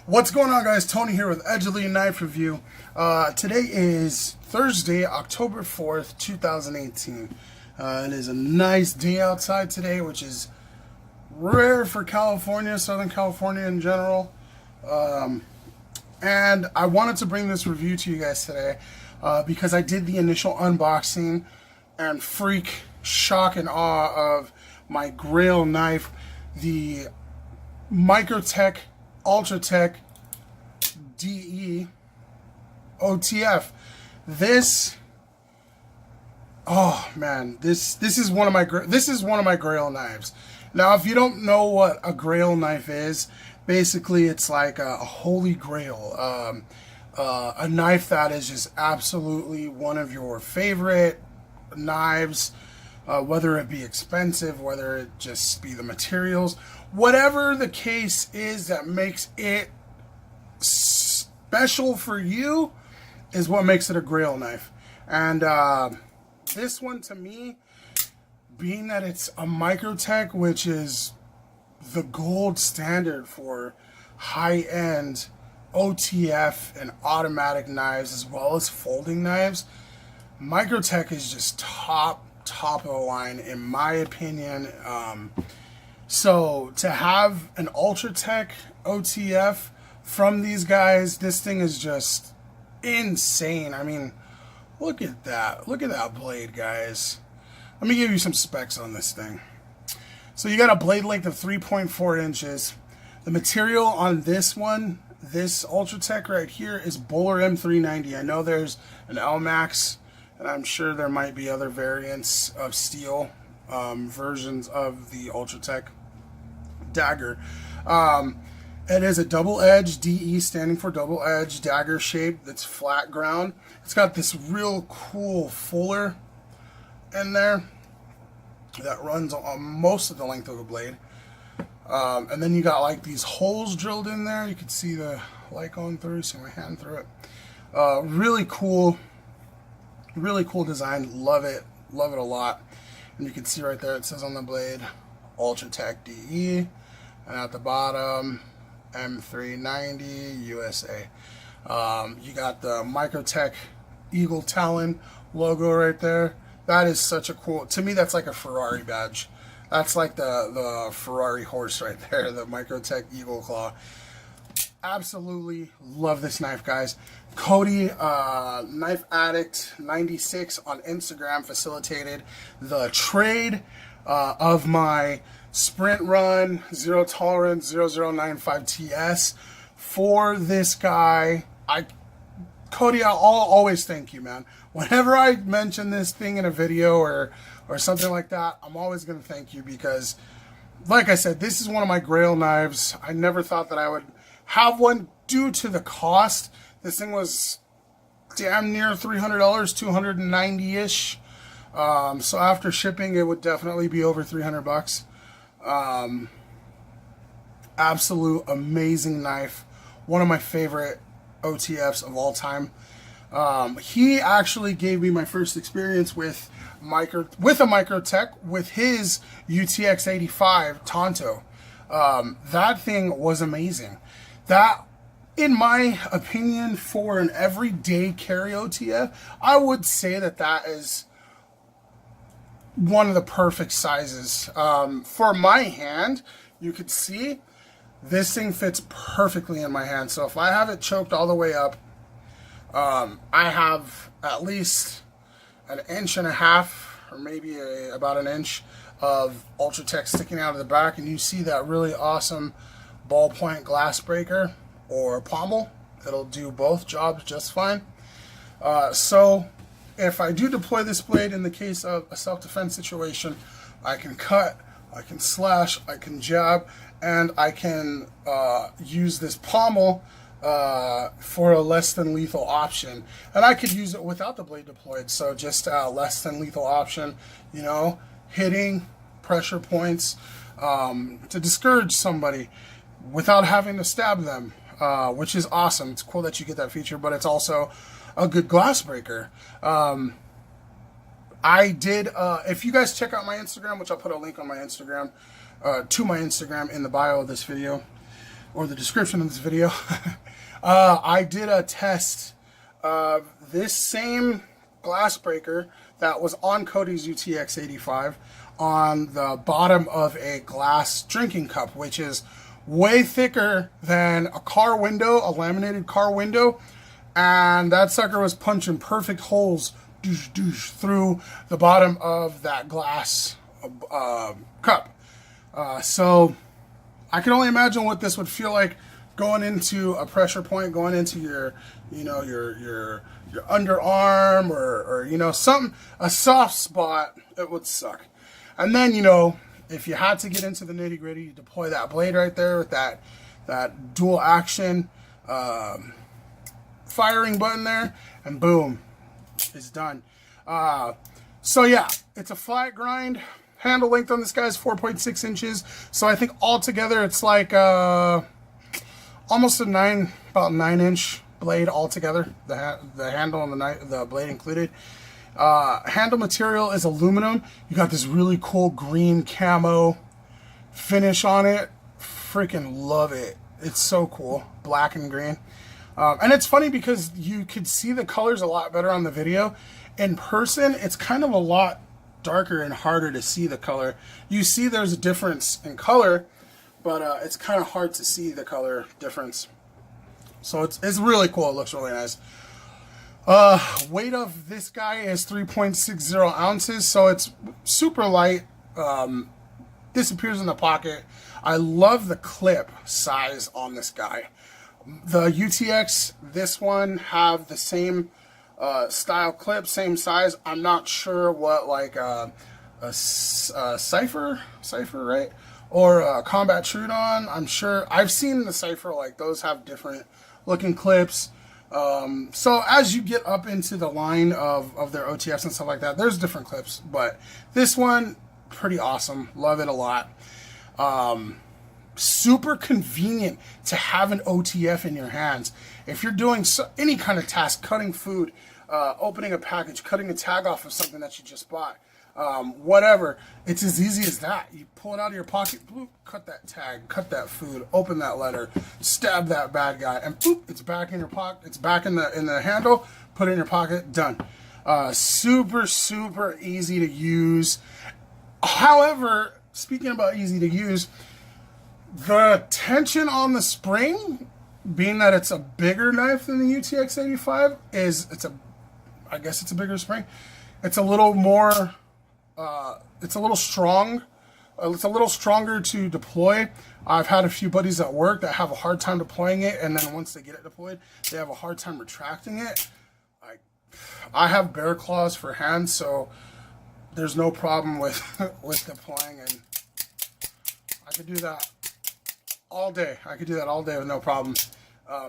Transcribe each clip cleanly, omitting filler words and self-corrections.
What's going on, guys? Tony here with Edgeley Knife Review. Today is Thursday, October 4th, 2018. It is a nice day outside today, which is rare for California, Southern California in general. And I wanted to bring this review to you guys today because I did the initial unboxing and freak shock and awe of my GRAIL knife, the MICROTECH ULTRATECH DE OTF. This, oh man, this is one of my GRAIL knives. Now, if you don't know what a GRAIL knife is, basically it's like a holy grail, a knife that is just absolutely one of your favorite knives, whether it be expensive, whether it just be the materials, whatever the case is that makes it special for you is what makes it a GRAIL knife. And this one, to me, being that it's a MICROTECH, which is the gold standard for high-end OTF and automatic knives as well as folding knives, MICROTECH is just top of the line in my opinion. So to have an ULTRATECH OTF from these guys, this thing is just insane. I mean, look at that. Look at that blade, guys. Let me give you some specs on this thing. So you got a blade length of 3.4 inches. The material on this one, this ULTRATECH right here, is Bowler M390. I know there's an LMAX, and I'm sure there might be other variants of steel versions of the ULTRATECH dagger. It is a double-edged DE, standing for double-edged dagger shape that's flat ground. It's got this real cool fuller in there that runs on most of the length of the blade. And then you got like these holes drilled in there. You can see the light going through, see my hand through it. Really cool design. Love it a lot. And you can see right there, it says on the blade ULTRATECH DE, and at the bottom M390 USA. You got the MICROTECH Eagle Talon logo right there. That is such a cool, to me that's like a Ferrari badge. That's like the Ferrari horse right there, the MICROTECH Eagle Claw. Absolutely love this knife, guys. Cody, Knife Addict 96 on Instagram, facilitated the trade of my Sprint Run Zero Tolerance 0095 TS for this guy. Cody, I'll always thank you, man. Whenever I mention this thing in a video or something like that, I'm always going to thank you because, like I said, this is one of my GRAIL knives. I never thought that I would have one due to the cost. This thing was damn near $300, $290-ish. So after shipping, it would definitely be over 300 bucks. Absolute amazing knife. One of my favorite OTFs of all time. He actually gave me my first experience with a MICROTECH with his UTX 85 Tonto. That thing was amazing. That, in my opinion, for an everyday carry OTF, I would say that is one of the perfect sizes. For my hand, you could see this thing fits perfectly in my hand. So if I have it choked all the way up, I have at least an inch and a half, or maybe about an inch of ULTRATECH sticking out of the back, and you see that really awesome ballpoint glass breaker or pommel. It'll do both jobs just fine. So if I do deploy this blade in the case of a self-defense situation, I can cut, I can slash, I can jab, and I can use this pommel for a less than lethal option. And I could use it without the blade deployed, so just a less than lethal option, you know, hitting pressure points to discourage somebody without having to stab them, which is awesome. It's cool that you get that feature, but it's also a good glass breaker. I did, if you guys check out my Instagram, which I'll put a link on my Instagram, to my Instagram in the bio of this video, or the description of this video, I did a test of this same glass breaker that was on Cody's UTX 85 on the bottom of a glass drinking cup, which is way thicker than a car window, a laminated car window, and that sucker was punching perfect holes through the bottom of that glass cup. So I can only imagine what this would feel like going into a pressure point, going into your, you know, your underarm or you know, a soft spot. It would suck. And then, you know, if you had to get into the nitty gritty, you deploy that blade right there with that dual action firing button there, and boom, it's done. So yeah, it's a flat grind. Handle length on this guy is 4.6 inches. So I think altogether it's like almost about 9-inch blade altogether. The handle and the blade included. Handle material is aluminum. You got this really cool green camo finish on it. Freaking love it. It's so cool. Black and green. And it's funny because you could see the colors a lot better on the video. In person, it's kind of a lot darker and harder to see the color. You see there's a difference in color, but it's kind of hard to see the color difference. So it's really cool. It looks really nice. Weight of this guy is 3.60 ounces, so it's super light. Disappears in the pocket. I love the clip size on this guy. The UTX, this one, have the same style clip, same size. I'm not sure what, like a Cypher, right? Or a Combat Trudon. I'm sure I've seen the Cypher, like those have different looking clips. So as you get up into the line of their OTFs and stuff like that, there's different clips, but this one, pretty awesome. Love it a lot. Super convenient to have an OTF in your hands. If you're doing any kind of task, cutting food, opening a package, cutting a tag off of something that you just bought, whatever, it's as easy as that. You pull it out of your pocket, bloop, cut that tag, cut that food, open that letter, stab that bad guy, and boop, it's back in your pocket. It's back in the handle. Put it in your pocket. Done. Super easy to use. However, speaking about easy to use, the tension on the spring, being that it's a bigger knife than the UTX 85, I guess it's a bigger spring. It's a little more, it's a little strong. It's a little stronger to deploy. I've had a few buddies at work that have a hard time deploying it, and then once they get it deployed, they have a hard time retracting it. I have bear claws for hands, so there's no problem with deploying, and I could do that all day. I could do that all day with no problem.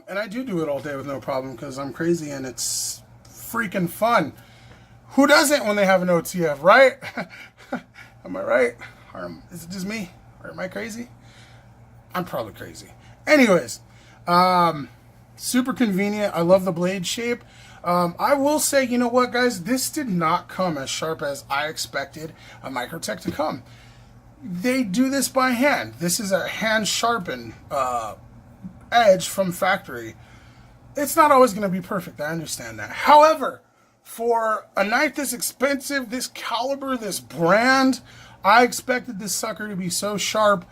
And I do it all day with no problem because I'm crazy and it's freaking fun. Who doesn't when they have an OTF, right? Am I right? Or is it just me? Or am I crazy? I'm probably crazy. Anyways, super convenient. I love the blade shape. I will say, you know what, guys? This did not come as sharp as I expected a MICROTECH to come. They do this by hand. This is a hand sharpened edge from factory. It's not always going to be perfect. I understand that. However, for a knife this expensive, this caliber, this brand, I expected this sucker to be so sharp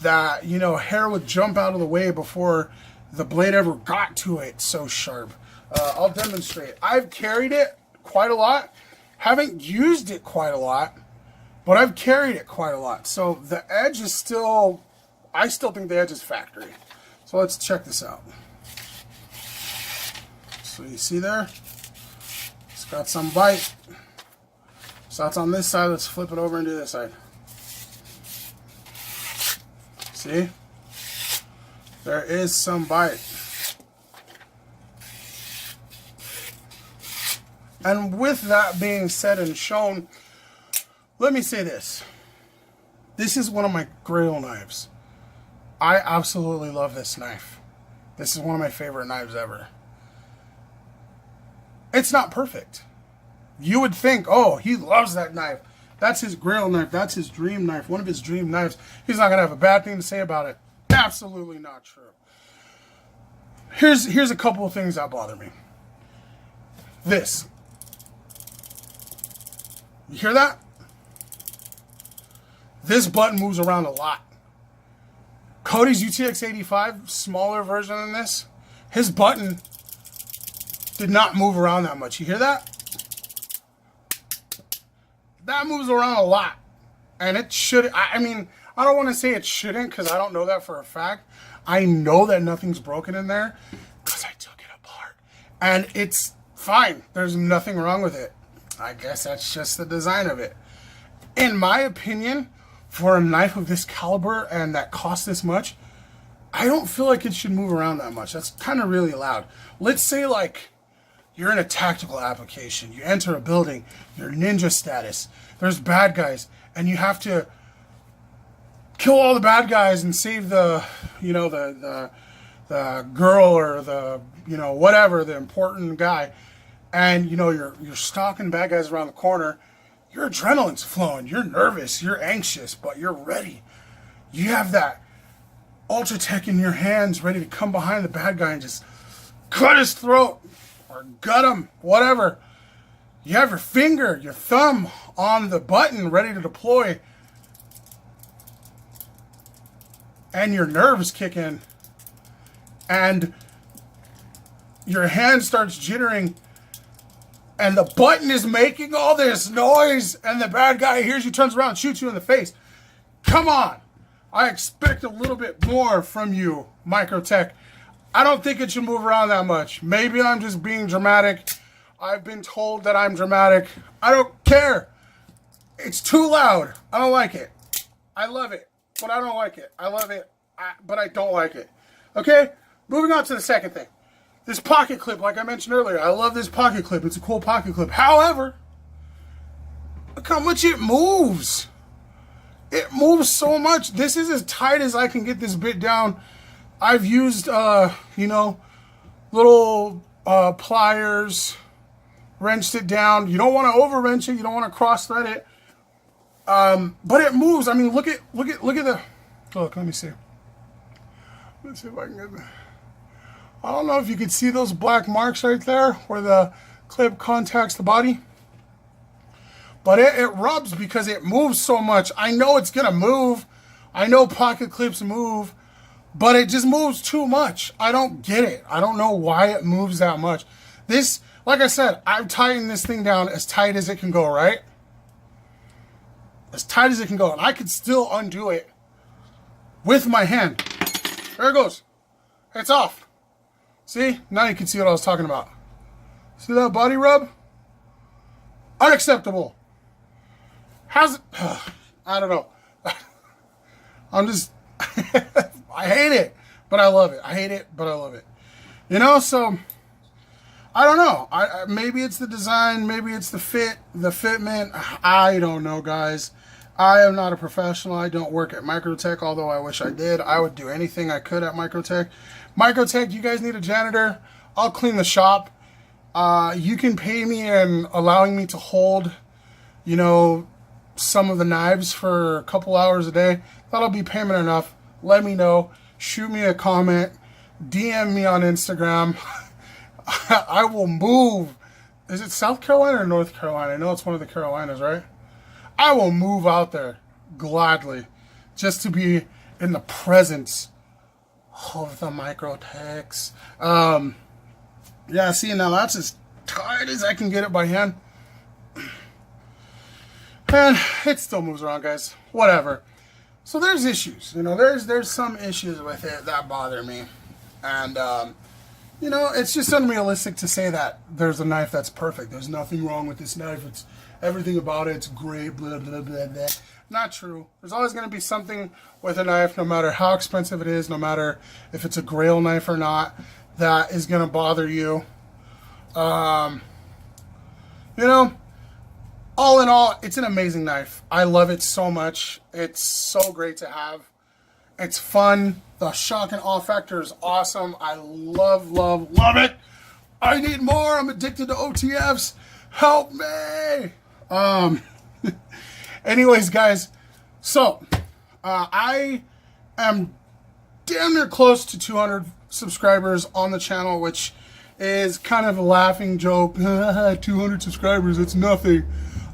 that, you know, hair would jump out of the way before the blade ever got to it. So sharp. I'll demonstrate. I've carried it quite a lot. Haven't used it quite a lot, but I've carried it quite a lot. So the edge is still, I still think the edge is factory. So let's check this out. So you see there? It's got some bite. So that's on this side. Let's flip it over and do this side. See? There is some bite. And with that being said and shown, let me say this. This is one of my GRAIL knives. I absolutely love this knife. This is one of my favorite knives ever. It's not perfect. You would think, oh, he loves that knife. That's his GRAIL knife. That's his dream knife. One of his dream knives. He's not going to have a bad thing to say about it. Nah, Absolutely not true. Here's a couple of things that bother me. This. You hear that? This button moves around a lot. Cody's UTX 85, smaller version than this, his button did not move around that much. You hear that? That moves around a lot. And it should, I mean, I don't want to say it shouldn't because I don't know that for a fact. I know that nothing's broken in there because I took it apart. And it's fine. There's nothing wrong with it. I guess that's just the design of it. In my opinion, for a knife of this caliber and that costs this much, I don't feel like it should move around that much. That's kind of really loud. Let's say like you're in a tactical application. You enter a building, you're ninja status. There's bad guys and you have to kill all the bad guys and save the, you know, the girl or the, you know, whatever, the important guy. And, you know, you're stalking bad guys around the corner. Your adrenaline's flowing. You're nervous. You're anxious, but you're ready. You have that ULTRATECH in your hands ready to come behind the bad guy and just cut his throat or gut him, whatever. You have your finger, your thumb on the button ready to deploy. And your nerves kick in. And your hand starts jittering. And the button is making all this noise, and the bad guy hears you, turns around, and shoots you in the face. Come on. I expect a little bit more from you, MICROTECH. I don't think it should move around that much. Maybe I'm just being dramatic. I've been told that I'm dramatic. I don't care. It's too loud. I don't like it. I love it, but I don't like it. I love it, but I don't like it. Okay? Moving on to the second thing. This pocket clip, like I mentioned earlier, I love this pocket clip. It's a cool pocket clip. However, look how much it moves. It moves so much. This is as tight as I can get this bit down. I've used, you know, little pliers, wrenched it down. You don't want to over wrench it. You don't want to cross thread it. But it moves. I mean, look at the. Look, let me see. Let's see if I can get the. I don't know if you could see those black marks right there where the clip contacts the body. But it rubs because it moves so much. I know it's going to move. I know pocket clips move. But it just moves too much. I don't get it. I don't know why it moves that much. This, like I said, I've tightened this thing down as tight as it can go, right? As tight as it can go. And I could still undo it with my hand. There it goes. It's off. See? Now you can see what I was talking about. See that body rub? Unacceptable. How's it? I don't know. I'm just... I hate it, but I love it. I hate it, but I love it. You know, so... I don't know. Maybe it's the design. Maybe it's the fit, the fitment. I don't know, guys. I am not a professional. I don't work at MICROTECH, although I wish I did. I would do anything I could at MICROTECH. MICROTECH, you guys need a janitor? I'll clean the shop. You can pay me and allowing me to hold, you know, some of the knives for a couple hours a day. That'll be payment enough. Let me know. Shoot me a comment. DM me on Instagram. I will move. Is it South Carolina or North Carolina? I know it's one of the Carolinas, right? I will move out there gladly just to be in the presence of the MICROTECHs. Yeah, see, now that's as tight as I can get it by hand. And it still moves around, guys. Whatever. So there's issues. You know, there's some issues with it that bother me. And, you know, it's just unrealistic to say that there's a knife that's perfect. There's nothing wrong with this knife. It's everything about it's great, blah, blah, blah, blah. Not true. There's always going to be something with a knife, no matter how expensive it is, no matter if it's a GRAIL knife or not, that is going to bother you. You know, all in all, it's an amazing knife. I love it so much. It's so great to have. It's fun. The shock and awe factor is awesome. I love, love, love it. I need more. I'm addicted to OTFs. Help me. Anyways, guys, so I am damn near close to 200 subscribers on the channel, which is kind of a laughing joke. 200 subscribers, it's nothing.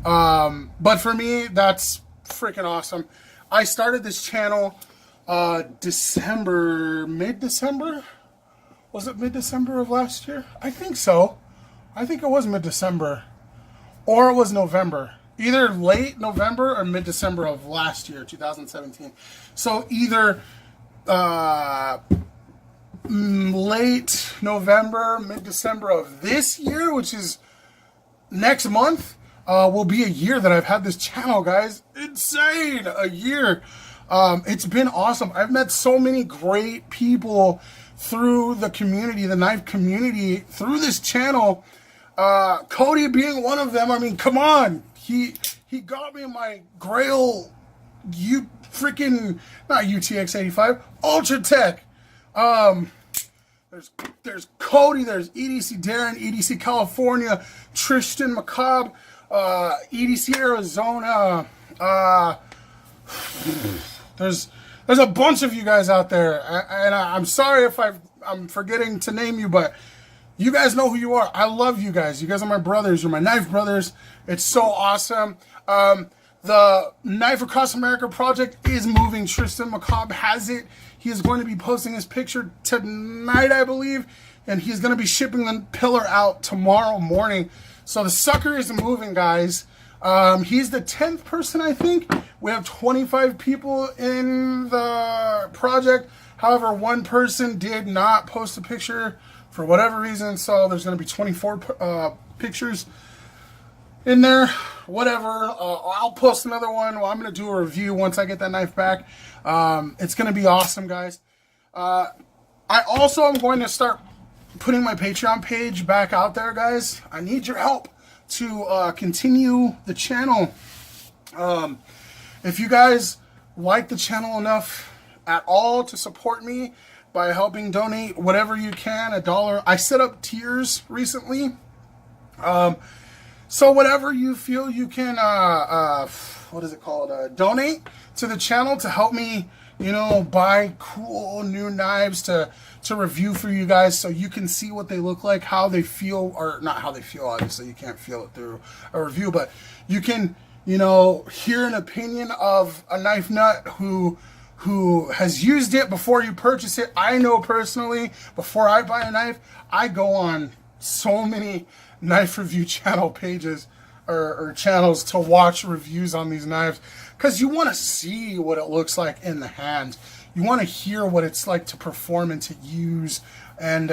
But for me, that's freaking awesome. I started this channel mid-December? Was it mid-December of last year? I think so. I think it was mid-December. Or it was November. Either late November or mid-December of last year, 2017. So either late November, mid-December of this year, which is next month, will be a year that I've had this channel, guys. Insane! A year. It's been awesome. I've met so many great people through the community, the knife community, through this channel. Cody being one of them. I mean, come on. He got me my GRAIL, not UTX 85, ULTRATECH. There's Cody, there's EDC Darren, EDC California, Tristan McCobb, EDC Arizona. There's a bunch of you guys out there, and I'm sorry if I'm forgetting to name you, but you guys know who you are. I love you guys. You guys are my brothers. You're my knife brothers. It's so awesome. The Knife Across America project is moving. Tristan McCobb has it. He is going to be posting his picture tonight, I believe, and he's going to be shipping the pillar out tomorrow morning. So the sucker is moving, guys. He's the 10th person, I think. We have 25 people in the project. However, one person did not post a picture for whatever reason, so there's going to be 24 pictures in there. Whatever. I'll post another one. Well, I'm going to do a review once I get that knife back. It's going to be awesome, guys. I also am going to start putting my Patreon page back out there, guys. I need your help to continue the channel. If you guys like the channel enough at all to support me by helping donate whatever you can, $1. I set up tiers recently. So whatever you feel you can, what is it called? Donate to the channel to help me, you know, buy cool new knives to review for you guys, so you can see what they look like, how they feel, or not how they feel, obviously you can't feel it through a review, but you can, you know, hear an opinion of a knife nut who has used it before you purchase it. I know personally, before I buy a knife, I go on so many knife review channel pages or channels to watch reviews on these knives, because you want to see what it looks like in the hand. You want to hear what it's like to perform and to use, and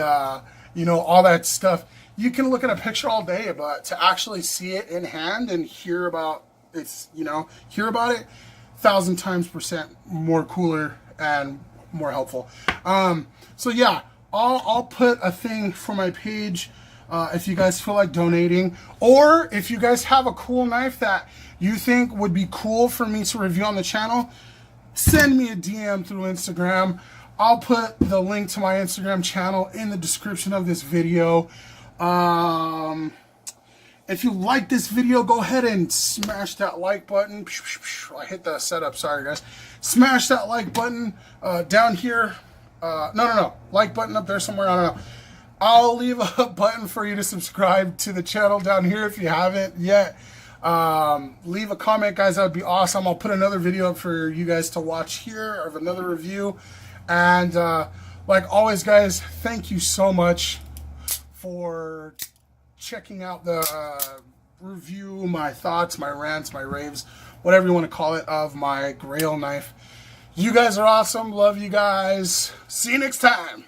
you know, all that stuff. You can look at a picture all day, but to actually see it in hand and hear about it's, you know, hear about it 1,000 times % more cooler and more helpful. So yeah, I'll put a thing for my page if you guys feel like donating, or if you guys have a cool knife that you think would be cool for me to review on the channel, send me a DM through Instagram. I'll put the link to my Instagram channel in the description of this video. If you like this video, go ahead and smash that like button. I hit the setup, sorry guys. Smash that like button down here. No. Like button up there somewhere, I don't know. I'll leave a button for you to subscribe to the channel down here if you haven't yet. Leave a comment, guys. That would be awesome. I'll put another video up for you guys to watch here of another review. And like always, guys, thank you so much for checking out the review, my thoughts, my rants, my raves, whatever you want to call it, of my GRAIL knife. You guys are awesome. Love you guys. See you next time.